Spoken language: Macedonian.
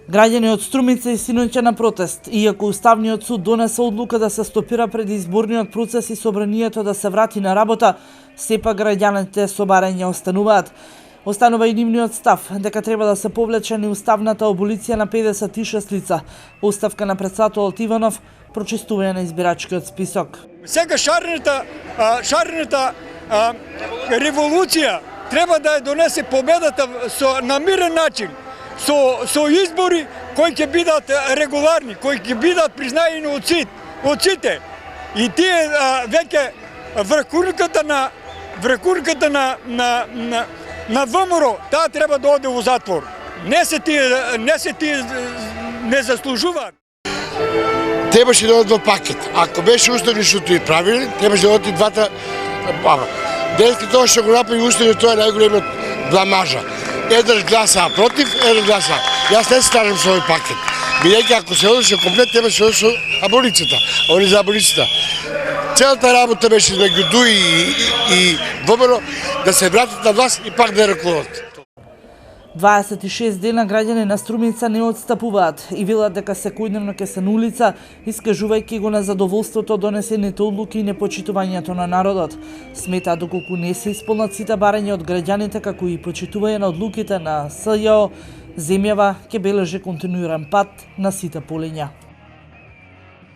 Граѓани од Струмица и синоќа на протест, иако Уставниот суд донесе одлука да се стопира предизборниот процес и собранието да се врати на работа, сепак граѓаните со барање остануваат. Останува и нивниот став дека треба да се повлече неуставната аболиција на 56 лица, оставка на претседателот Иванов, прочистување на избирачкиот список. Сега шарената револуција треба да ја донесе победата на мирен начин, со избори кои ќе бидат регуларни, кои ќе бидат признаени од сите. И тие веќе врхунката на ВМРО, таа треба да оде во затвор. Не се тие не заслужуваат. Требаше да одат во пакет. Ако беше уставни што и правили, требаше да одат и двата. Денеска тоа што го направи уставни, тоа е најголемиот бламажа. Еден гласа против, еден гласа. Јас не се слажам со овој пакет. Бидејќи ако се одеше комплет, требаше да со аболицията, они за аболицията. Целата работа беше меѓу ДУИ и ВМРО да се вратат на власт и пак да ракуват. 26 дена граѓани на Струмица не отстапуваат и велат дека секојдневно ќе се на улица, искажувајќи го незадоволството донесените одлуки и непочитувањето на народот. Сметаат доколку не се исполнат сите барања од граѓаните, како и почитување на одлуките на СЈО, земјава ќе бележи континуиран пат на сите полиња.